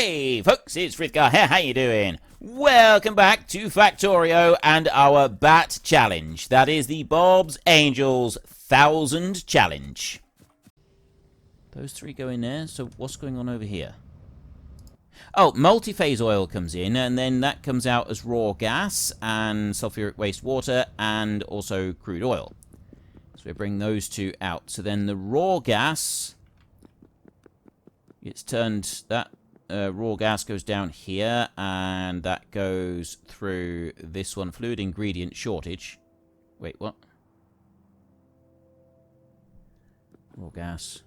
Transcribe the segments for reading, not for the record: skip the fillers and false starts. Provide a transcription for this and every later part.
Hey folks, it's Frithgar here, how you doing? Welcome back to Factorio and our Bat Challenge. That is the Bob's Angels 1000 Challenge. Those three go in there, so what's going on over here? Oh, multi-phase oil comes in, and then that comes out as raw gas and sulfuric waste water and also crude oil. So we bring those two out. So then the raw gas, it's turned, that raw gas goes down here, and that goes through this one, fluid ingredient shortage. Wait, what? Raw gas.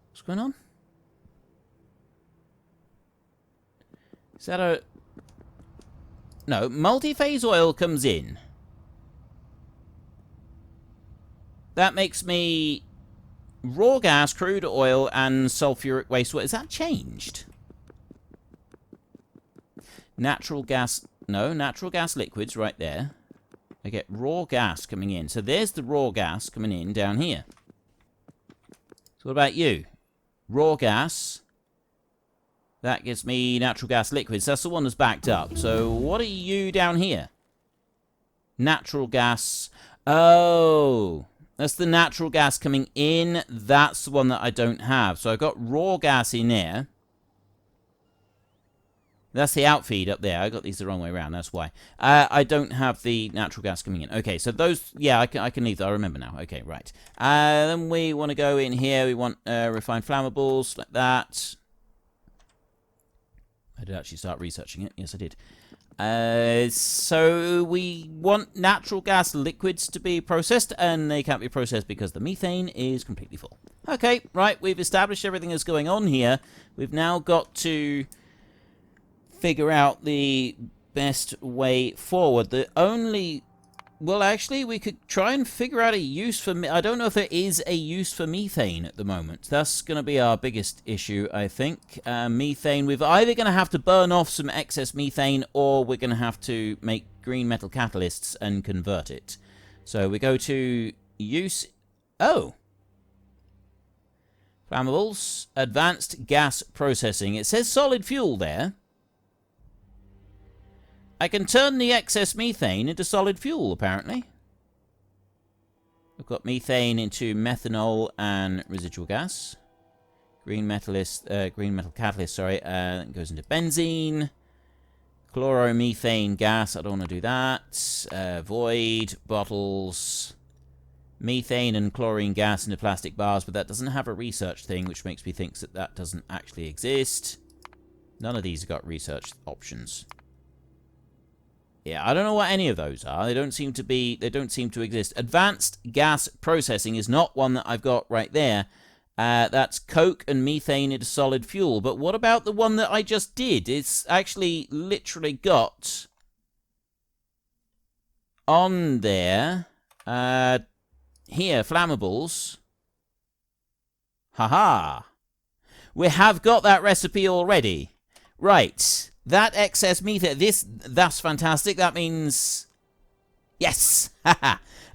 What's going on? Is that a... No, multi-phase oil comes in. That makes me raw gas, crude oil, and sulfuric waste. Is that changed? Natural gas... No, natural gas liquids right there. I get raw gas coming in. So there's the raw gas coming in down here. So what about you? Raw gas... That gives me natural gas liquids. That's the one that's backed up. So what are you down here? Natural gas. Oh, that's the natural gas coming in. That's the one that I don't have. So I've got raw gas in there. That's the outfeed up there. I got these the wrong way around. That's why. I don't have the natural gas coming in. Okay, so those... Yeah, I can leave that. I remember now. Okay, right. Then we want to go in here. We want refined flammables like that. I did actually start researching it. Yes, I did. So we want natural gas liquids to be processed, and they can't be processed because the methane is completely full. Okay, right, we've established everything that's going on here. We've now got to figure out the best way forward. The only... Well, actually, we could try and figure out a use for... I don't know if there is a use for methane at the moment. That's going to be our biggest issue, I think. Methane, we're either going to have to burn off some excess methane, or we're going to have to make green metal catalysts and convert it. So we go to use... Oh! Flammables. Advanced gas processing. It says solid fuel there. I can turn the excess methane into solid fuel, apparently. I've got methane into methanol and residual gas. Green metal catalyst, sorry, that goes into benzene. Chloromethane gas, I don't want to do that. Void, bottles. Methane and chlorine gas into plastic bars, but that doesn't have a research thing, which makes me think that that doesn't actually exist. None of these have got research options. Yeah, I don't know what any of those are. They don't seem to exist. Advanced gas processing is not one that I've got right there. That's coke and methane into solid fuel. But what about the one that I just did? It's actually literally got on there. Here, flammables. Haha. We have got that recipe already. Right. That excess methane, that's fantastic. That means... Yes!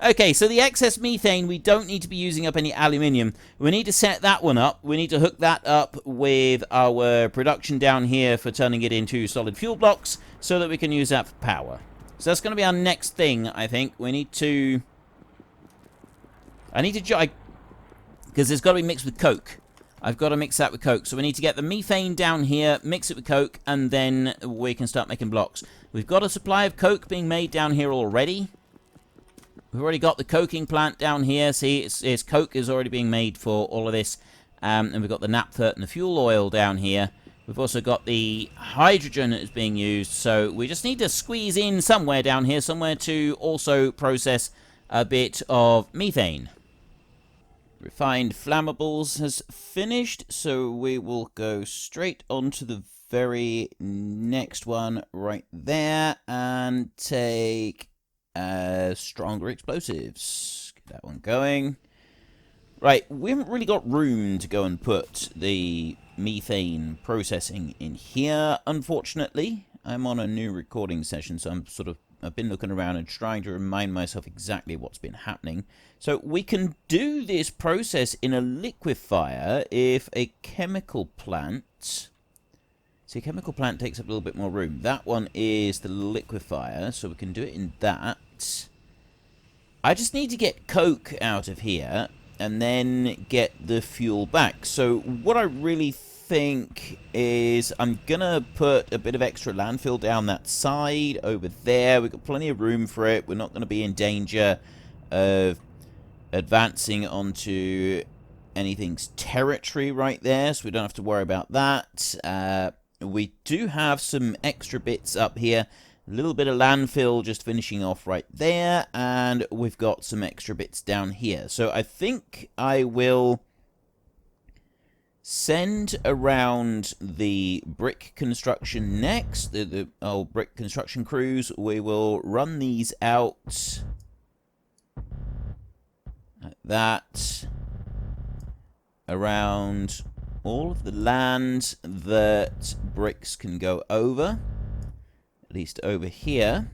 Okay, so the excess methane, we don't need to be using up any aluminium. We need to set that one up. We need to hook that up with our production down here for turning it into solid fuel blocks so that we can use that for power. So that's going to be our next thing, I think. We need to... because it's got to be mixed with coke. I've got to mix that with coke. So we need to get the methane down here, mix it with coke, and then we can start making blocks. We've got a supply of coke being made down here already. We've already got the coking plant down here. See, it's coke is already being made for all of this. And we've got the naphtha and the fuel oil down here. We've also got the hydrogen that is being used. So we just need to squeeze in somewhere down here, somewhere to also process a bit of methane. Refined flammables has finished, so we will go straight on to the very next one right there and take stronger explosives. Get that one going. Right, we haven't really got room to go and put the methane processing in here, unfortunately. I'm on a new recording session, so I'm sort of I've been looking around and trying to remind myself exactly what's been happening. So we can do this process in a liquefier if a chemical plant... See, a chemical plant takes up a little bit more room. That one is the liquefier, so we can do it in that. I just need to get coke out of here and then get the fuel back. So what I really think is I'm gonna put a bit of extra landfill down that side over there. We've got plenty of room for it. We're not going to be in danger of advancing onto anything's territory right there, so we don't have to worry about that. We do have some extra bits up here. A little bit of landfill just finishing off right there, and we've got some extra bits down here. So I think I will send around the brick construction next. The old brick construction crews. We will run these out like that around all of the land that bricks can go over. At least over here.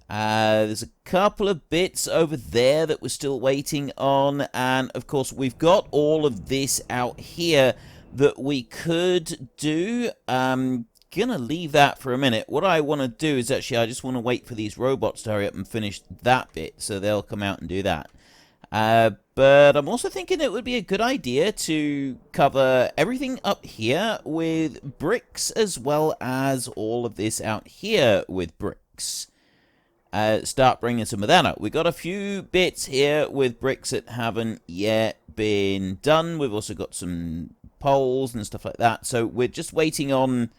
There's a couple of bits over there that we're still waiting on. And, of course, we've got all of this out here that we could do. I'm going to leave that for a minute. What I want to do is actually I just want to wait for these robots to hurry up and finish that bit. So they'll come out and do that. But I'm also thinking it would be a good idea to cover everything up here with bricks as well as all of this out here with bricks. Start bringing some of that out. We've got a few bits here with bricks that haven't yet been done. We've also got some poles and stuff like that. So we're just waiting on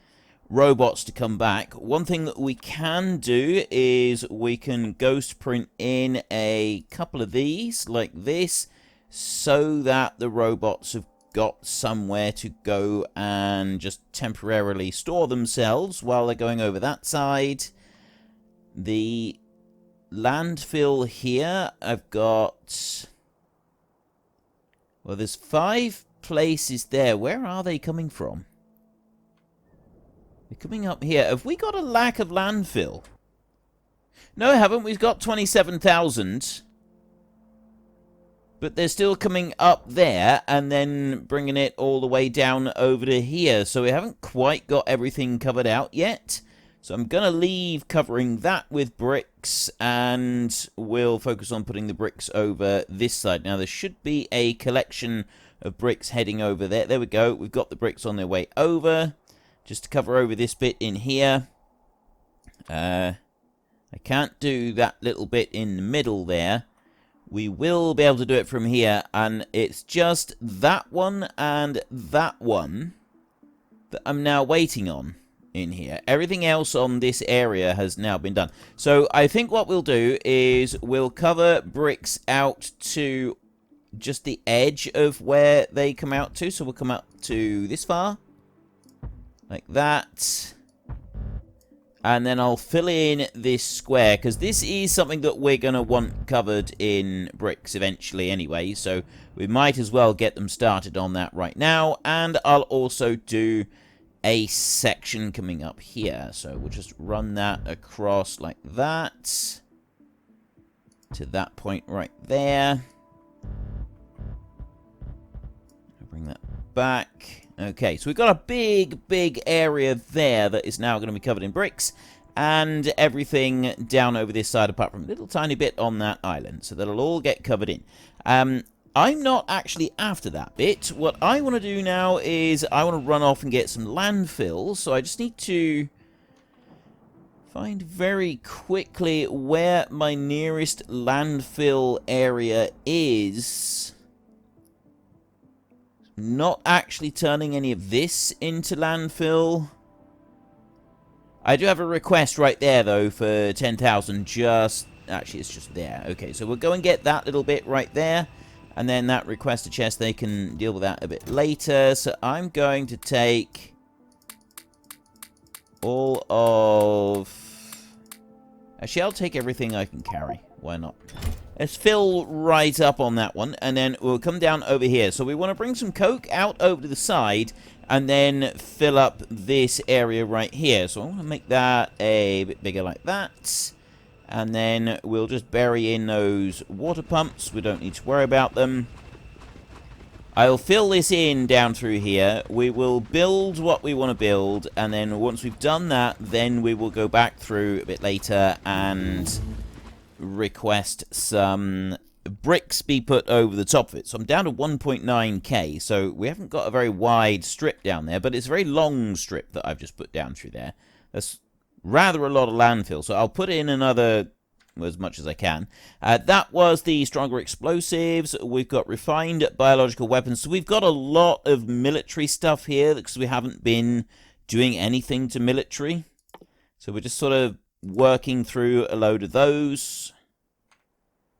robots to come back. One thing that we can do is we can ghost print in a couple of these like this so that the robots have got somewhere to go and just temporarily store themselves while they're going over that side. The landfill here, I've got... Well, there's 5 places there. Where are they coming from? They're coming up here. Have we got a lack of landfill? No, I haven't. We've got 27,000. But they're still coming up there and then bringing it all the way down over to here. So we haven't quite got everything covered out yet. So I'm going to leave covering that with bricks, and we'll focus on putting the bricks over this side. Now, there should be a collection of bricks heading over there. There we go. We've got the bricks on their way over. Just to cover over this bit in here. I can't do that little bit in the middle there. We will be able to do it from here, and it's just that one and that one that I'm now waiting on in here. Everything else on this area has now been done. So I think what we'll do is we'll cover bricks out to just the edge of where they come out to. So we'll come out to this far. Like that. And then I'll fill in this square, because this is something that we're going to want covered in bricks eventually anyway. So we might as well get them started on that right now. And I'll also do a section coming up here. So we'll just run that across like that. To that point right there. I'll bring that back. Okay, so we've got a big area there that is now going to be covered in bricks, and everything down over this side apart from a little tiny bit on that island. So that'll all get covered in. I'm not actually after that bit. What I want to do now is I want to run off and get some landfill, so I just need to find very quickly where my nearest landfill area is. Not actually turning any of this into landfill. I do have a request right there, though, for 10,000. Actually, it's just there. Okay, so we'll go and get that little bit right there. And then that requested chest, they can deal with that a bit later. So I'm going to take all of... Actually, I'll take everything I can carry. Why not? Let's fill right up on that one, and then we'll come down over here. So we want to bring some coke out over to the side, and then fill up this area right here. So I want to make that a bit bigger like that. And then we'll just bury in those water pumps. We don't need to worry about them. I'll fill this in down through here. We will build what we want to build, and then once we've done that, then we will go back through a bit later and request some bricks be put over the top of it. So I'm down to 1.9k, so we haven't got a very wide strip down there, but it's a very long strip that I've just put down through there. That's rather a lot of landfill, so I'll put in another, as much as I can. That was the stronger explosives. We've got refined biological weapons, so we've got a lot of military stuff here because we haven't been doing anything to military. So we're just sort of working through a load of those.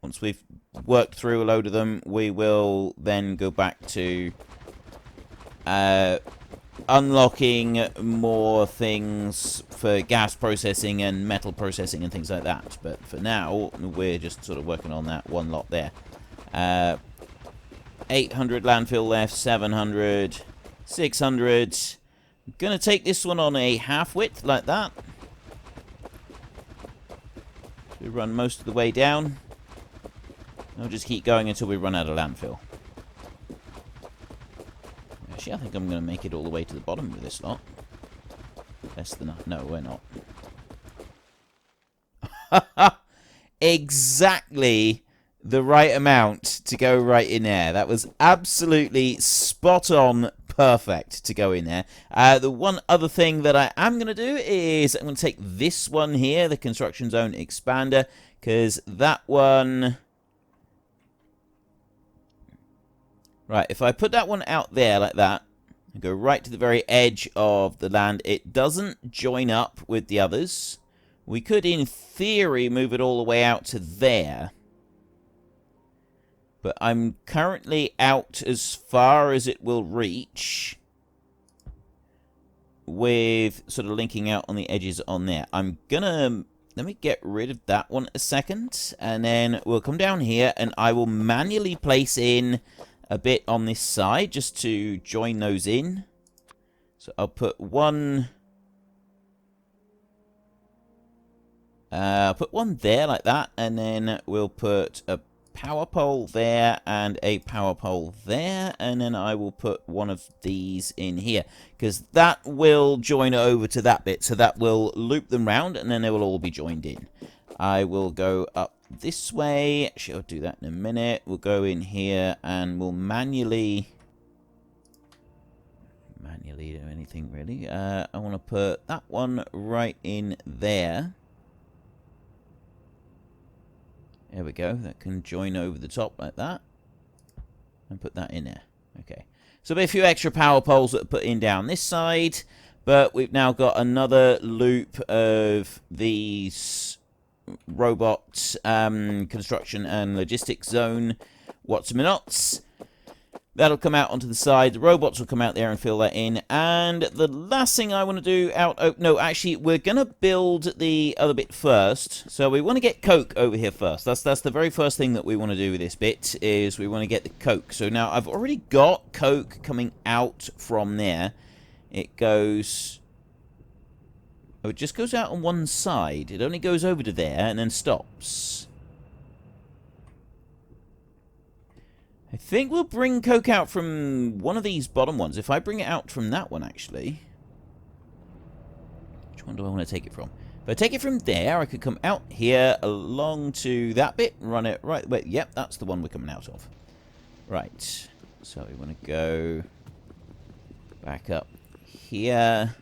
Once we've worked through a load of them, we will then go back to unlocking more things for gas processing and metal processing and things like that. But for now, we're just sort of working on that one lot there. 800 landfill left, 700, 600. I'm going to take this one on a half width like that. We run most of the way down. I'll just keep going until we run out of landfill. Actually, I think I'm going to make it all the way to the bottom of this lot. Less than that. No, we're not. Exactly the right amount to go right in there. That was absolutely spot on, perfect to go in there. The one other thing that I am going to do is I'm going to take this one here, the construction zone expander, because that one... Right, if I put that one out there like that, and go right to the very edge of the land, it doesn't join up with the others. We could, in theory, move it all the way out to there. But I'm currently out as far as it will reach, with sort of linking out on the edges on there. I'm gonna... Let me get rid of that one a second, and then we'll come down here, and I will manually place in a bit on this side just to join those in. So I'll put one... I'll put one there like that, and then we'll put a power pole there and a power pole there, and then I will put one of these in here, because that will join over to that bit, so that will loop them round, and then they will all be joined in. I will go up this way. Actually, I'll do that in a minute. We'll go in here and we'll manually do anything really. I want to put that one right in there. There we go. That can join over the top like that, and put that in there. Okay. So there'll be a few extra power poles that are put in down this side, but we've now got another loop of these robot construction and logistics zone Watts minutes. That'll come out onto the side. The robots will come out there and fill that in. And the last thing I want to do out... Oh, no, actually, we're going to build the other bit first. So we want to get coke over here first. That's the very first thing that we want to do with this bit, is we want to get the coke. So now I've already got coke coming out from there. It goes... Oh, it just goes out on one side. It only goes over to there and then stops. I think we'll bring coke out from one of these bottom ones. If I bring it out from that one, actually. Which one do I want to take it from? If I take it from there, I could come out here along to that bit, run it right... Wait, yep, that's the one we're coming out of. Right. So we want to go back up here.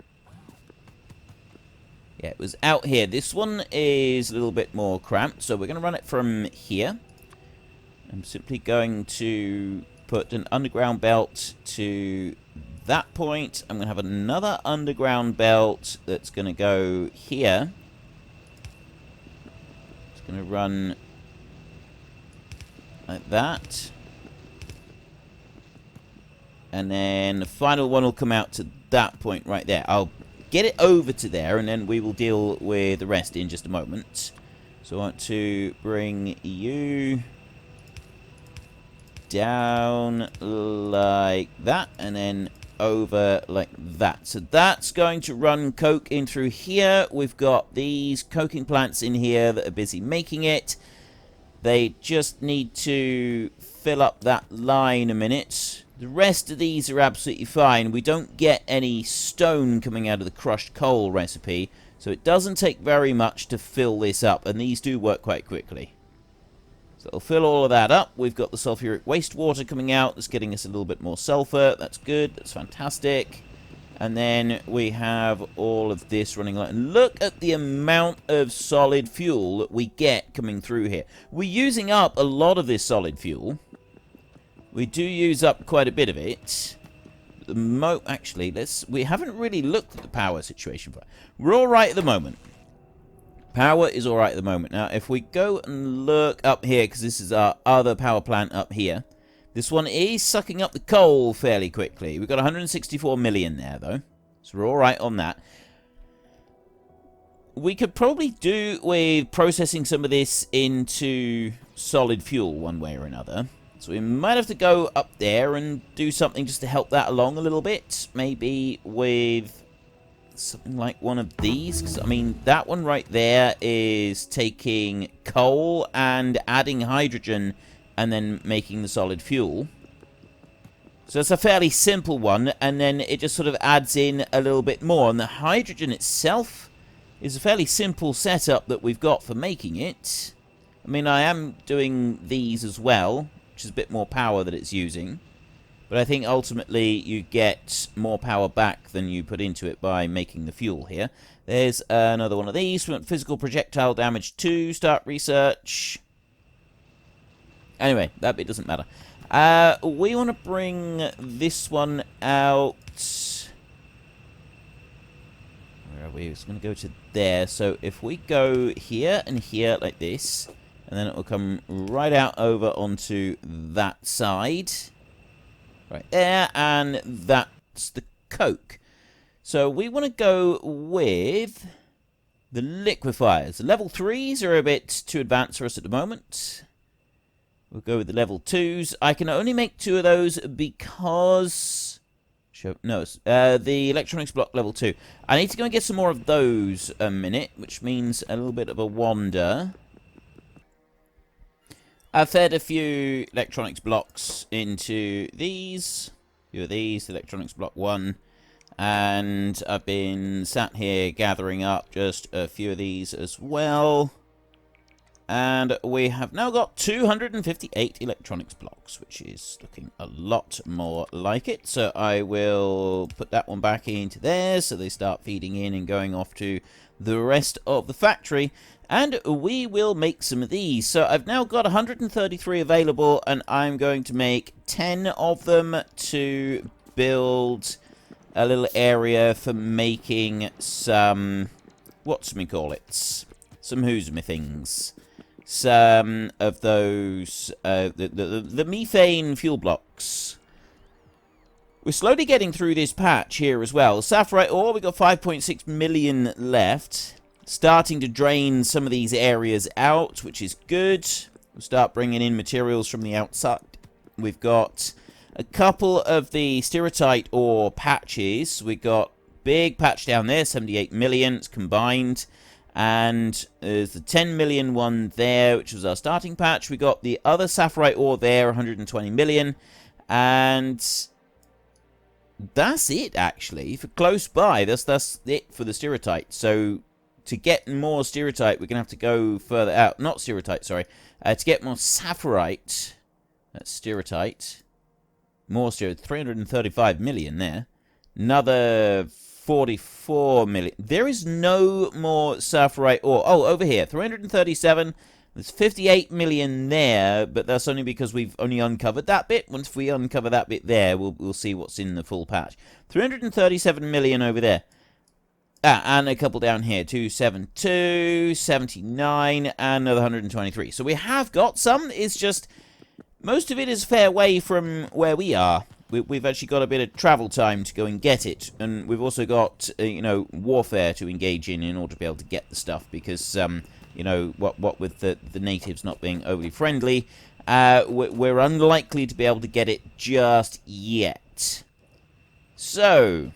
Yeah, it was out here. This one is a little bit more cramped, so we're going to run it from here. I'm simply going to put an underground belt to that point. I'm going to have another underground belt that's going to go here. It's going to run like that. And then the final one will come out to that point right there. I'll get it over to there, and then we will deal with the rest in just a moment. So I want to bring you down like that, and then over like that. So that's going to run coke in through here. We've got these coking plants in here that are busy making it. They just need to fill up that line a minute. The rest of these are absolutely fine. We don't get any stone coming out of the crushed coal recipe, so it doesn't take very much to fill this up, and these do work quite quickly. So it'll fill all of that up. We've got the sulfuric wastewater coming out. That's getting us a little bit more sulfur. That's good. That's fantastic. And then we have all of this running. And look at the amount of solid fuel that we get coming through here. We're using up a lot of this solid fuel. We do use up quite a bit of it. Actually, we haven't really looked at the power situation. We're all right at the moment. Power is all right at the moment. Now, if we go and look up here, because this is our other power plant up here, this one is sucking up the coal fairly quickly. We've got 164 million there, though, so we're all right on that. We could probably do with processing some of this into solid fuel one way or another. So we might have to go up there and do something just to help that along a little bit. Maybe with something like one of these, because I mean that one right there is taking coal and adding hydrogen and then making the solid fuel. So it's a fairly simple one, and then it just sort of adds in a little bit more. And the hydrogen itself is a fairly simple setup that we've got for making it. I mean, I am doing these as well, which is a bit more power that it's using. But I think ultimately you get more power back than you put into it by making the fuel here. There's another one of these. We want physical projectile damage 2. Start research. Anyway, that bit doesn't matter. We want to bring this one out. Where are we? It's going to go to there. So if we go here and here like this, and then it will come right out over onto that side. Right there, and that's the coke. So we want to go with the liquefiers. The level 3s are a bit too advanced for us at the moment. We'll go with the level 2s. I can only make 2 of those because... No, the electronics block level 2. I need to go and get some more of those a minute, which means a little bit of a wander. I've fed a few electronics blocks into these. A few of these, electronics block 1. And I've been sat here gathering up just a few of these as well. And we have now got 258 electronics blocks, which is looking a lot more like it. So I will put that one back into there so they start feeding in and going off to the rest of the factory. And we will make some of these. So I've now got 133 available, and I'm going to make 10 of them to build a little area for making some, whatchamacallits, some who'sme things. Some of those, the methane fuel blocks. We're slowly getting through this patch here as well. Sapphirite ore, we've got 5.6 million left. Starting to drain some of these areas out, which is good. We'll start bringing in materials from the outside. We've got a couple of the stereotype ore patches. We've got big patch down there, 78 million. It's combined. And there's the 10 million one there, which was our starting patch. We got the other sapphirite ore there, 120 million. And that's it, actually. For close by, that's it for the stereotype. So to get more stereotype, we're going to have to go further out. Not stereotype, sorry. To get more sapphirite, that's stereotype. More stereotype, 335 million there. Another 44 million. There is no more sapphirite ore. Oh, over here, 337. There's 58 million there, but that's only because we've only uncovered that bit. Once we uncover that bit there, we'll see what's in the full patch. 337 million over there. And a couple down here, 272, 79, and another 123. So we have got some. It's just, most of it is a fair way from where we are. We've actually got a bit of travel time to go and get it. And we've also got, you know, warfare to engage in order to be able to get the stuff. Because you know, what with the natives not being overly friendly, we're unlikely to be able to get it just yet. So,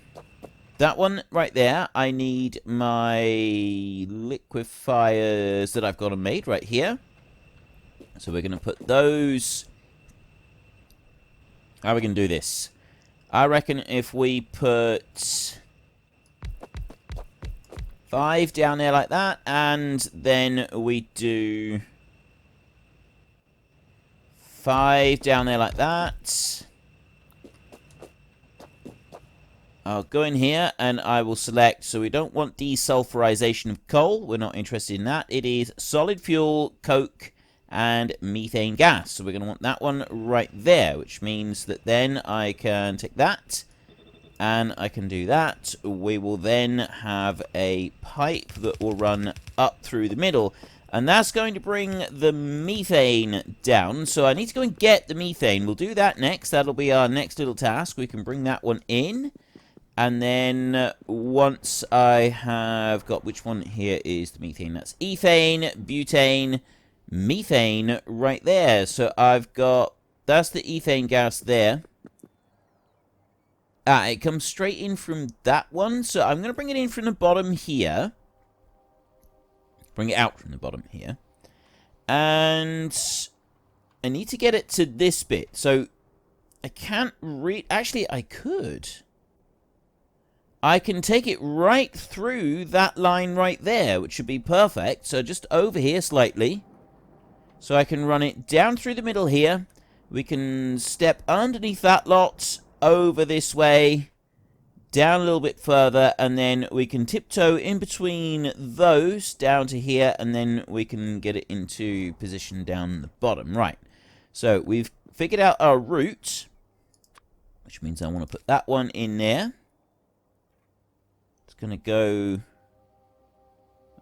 that one right there, I need my liquefiers that I've got them made right here. So we're going to put those... How are we going to do this? I reckon if we put 5 down there like that, and then we do 5 down there like that. I'll go in here and I will select, so we don't want desulfurization of coal. We're not interested in that. It is solid fuel, coke, and methane gas. So we're going to want that one right there, which means that then I can take that and I can do that. We will then have a pipe that will run up through the middle, and that's going to bring the methane down. So I need to go and get the methane. We'll do that next. That'll be our next little task. We can bring that one in. And then once I have got, which one here is the methane? That's ethane, butane, methane right there. So I've got, that's the ethane gas there. It comes straight in from that one. So I'm going to bring it in from the bottom here. Bring it out from the bottom here. And I need to get it to this bit. So I can't actually, I could. I can take it right through that line right there, which should be perfect. So just over here slightly. So I can run it down through the middle here. We can step underneath that lot, over this way, down a little bit further, and then we can tiptoe in between those down to here, and then we can get it into position down the bottom. Right. So we've figured out our route, which means I want to put that one in there. It's going to go...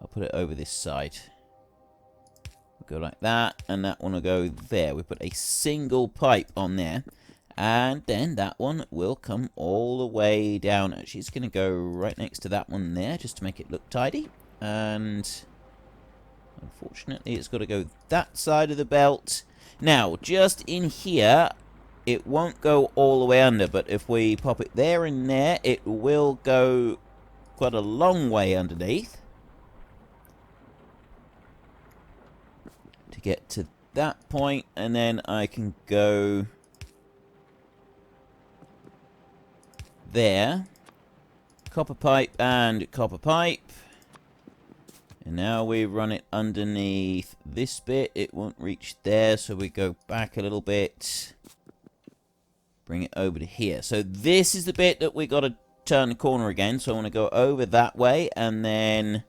I'll put it over this side. We'll go like that, and that one will go there. We put a single pipe on there. And then that one will come all the way down. Actually, it's going to go right next to that one there, just to make it look tidy. And unfortunately, it's got to go that side of the belt. Now, just in here, it won't go all the way under. But if we pop it there and there, it will go quite a long way underneath. To get to that point, and then I can go... there, copper pipe and copper pipe, and now we run it underneath this bit. It won't reach there, so we go back a little bit, bring it over to here. So this is the bit that we got to turn the corner again. So I want to go over that way, and then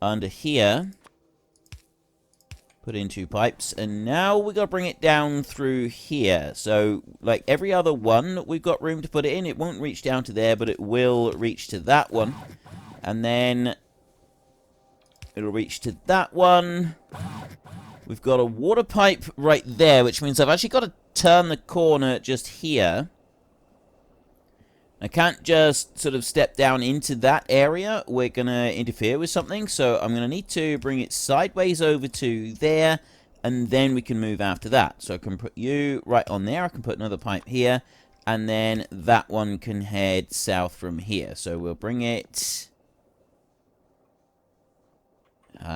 under here put in 2 pipes, and now we got to bring it down through here. So, like every other one that we've got room to put it in, it won't reach down to there, but it will reach to that one. And then it'll reach to that one. We've got a water pipe right there, which means I've actually got to turn the corner just here. I can't just sort of step down into that area. We're going to interfere with something. So I'm going to need to bring it sideways over to there. And then we can move after that. So I can put you right on there. I can put another pipe here. And then that one can head south from here. So we'll bring it... just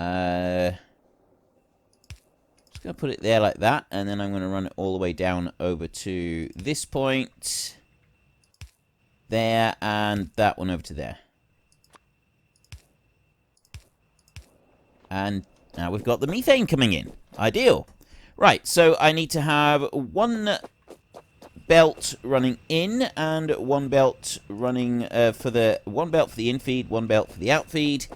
going to put it there like that. And then I'm going to run it all the way down over to this point... there, and that one over to there. And now we've got the methane coming in. Ideal. Right, so I need to have 1 belt running in, and 1 belt running for the... 1 belt for the infeed, 1 belt for the outfeed.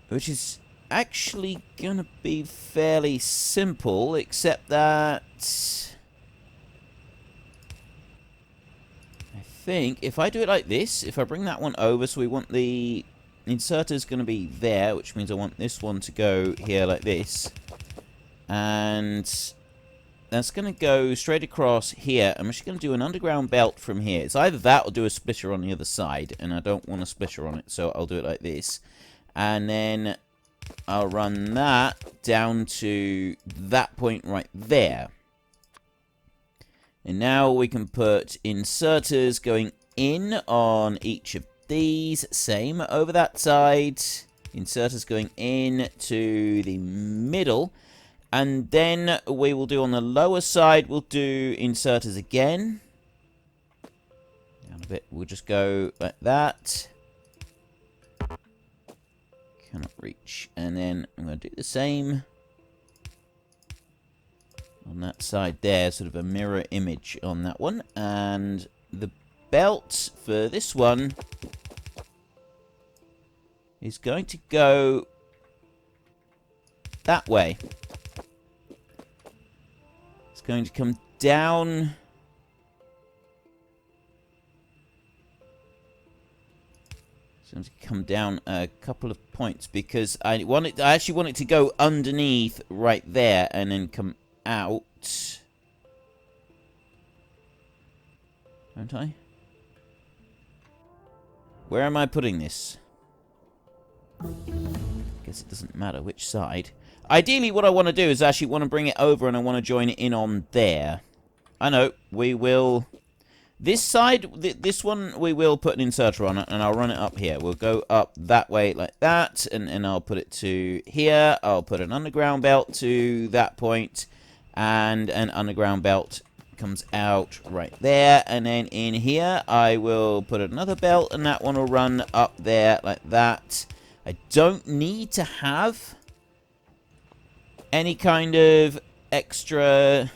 Which is actually going to be fairly simple, except that... I think if I do it like this, if I bring that one over, so we want the inserter's going to be there, which means I want this one to go here like this, and that's going to go straight across here. I'm just going to do an underground belt from here. It's either that or do a splitter on the other side, and I don't want a splitter on it, so I'll do it like this. And then I'll run that down to that point right there. And now we can put inserters going in on each of these. Same over that side. Inserters going in to the middle. And then we will do on the lower side, we'll do inserters again. Down a bit, we'll just go like that. Cannot reach. And then I'm going to do the same on that side there, sort of a mirror image on that one. And the belt for this one is going to go that way. It's going to come down. It's going to come down a couple of points because I actually want it to go underneath right there and then come out. Don't I? Where am I putting this? Guess it doesn't matter which side. Ideally, what I want to do is actually want to bring it over and I want to join it in on there. I know, we will... This side, this one, we will put an inserter on it, and I'll run it up here. We'll go up that way like that, and I'll put it to here. I'll put an underground belt to that point, and an underground belt comes out right there. And then in here, I will put another belt, and that one will run up there like that. I don't need to have any kind of extra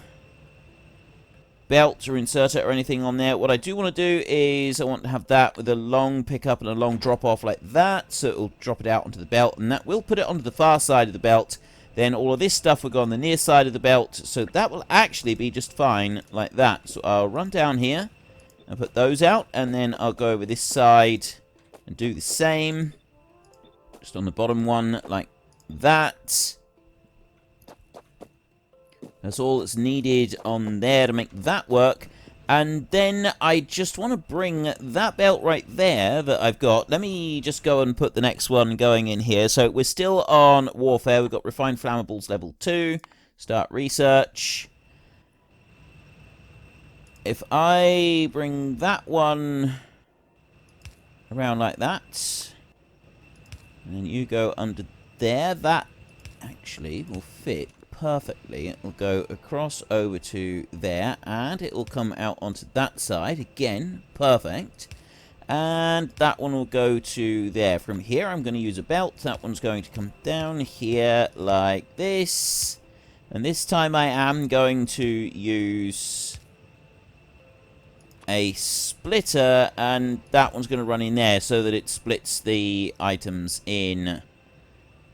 belt or inserter or anything on there. What I do want to do is I want to have that with a long pickup and a long drop off like that, so it'll drop it out onto the belt, and that will put it onto the far side of the belt. Then all of this stuff will go on the near side of the belt, so that will actually be just fine like that. So I'll run down here and put those out, and then I'll go over this side and do the same just on the bottom one like that. That's all that's needed on there to make that work. And then I just want to bring that belt right there that I've got. Let me just go and put the next one going in here. So we're still on warfare. We've got refined flammables level 2. Start research. If I bring that one around like that, and then you go under there, that actually will fit perfectly. It will go across over to there, and it will come out onto that side again. Perfect. And that one will go to there. From here, I'm going to use a belt. That one's going to come down here like this. And this time I am going to use a splitter, and that one's going to run in there so that it splits the items in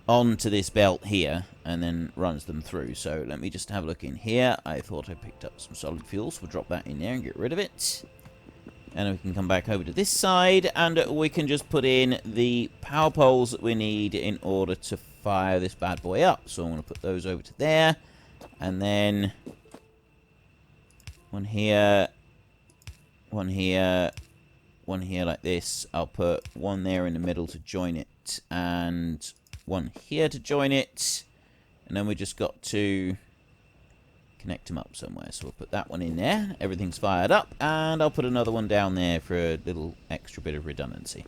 onto this belt here and then runs them through. So let me just have a look in here. I thought I picked up some solid fuel, so we'll drop that in there and get rid of it. And we can come back over to this side, and we can just put in the power poles that we need in order to fire this bad boy up. So I'm going to put those over to there, and then one here, one here, one here like this. I'll put one there in the middle to join it, and one here to join it, and then we just got to connect them up somewhere. So we'll put that one in there. Everything's fired up, and I'll put another one down there for a little extra bit of redundancy.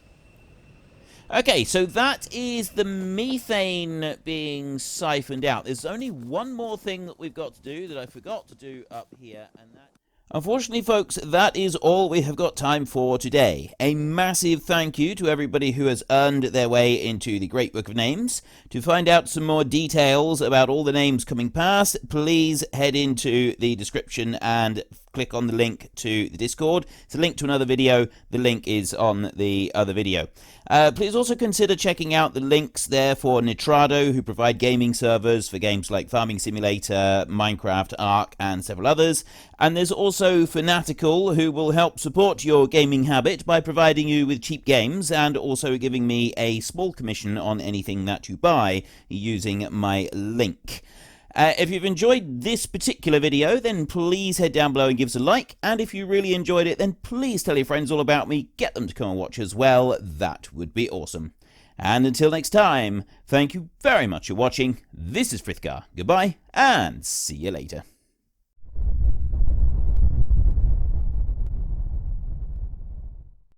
Okay, so that is the methane being siphoned out. There's only one more thing that we've got to do that I forgot to do up here, and that... Unfortunately, folks, that is all we have got time for today. A massive thank you to everybody who has earned their way into the Great Book of Names. To find out some more details about all the names coming past, please head into the description and click on the link to the Discord. It's a link to another video. The link is on the other video. Please also consider checking out the links there for Nitrado, who provide gaming servers for games like Farming Simulator, Minecraft, Ark, and several others. And there's also Fanatical, who will help support your gaming habit by providing you with cheap games and also giving me a small commission on anything that you buy using my link. If you've enjoyed this particular video, then please head down below and give us a like. And if you really enjoyed it, then please tell your friends all about me. Get them to come and watch as well. That would be awesome. And until next time, thank you very much for watching. This is Frithgar. Goodbye, and see you later.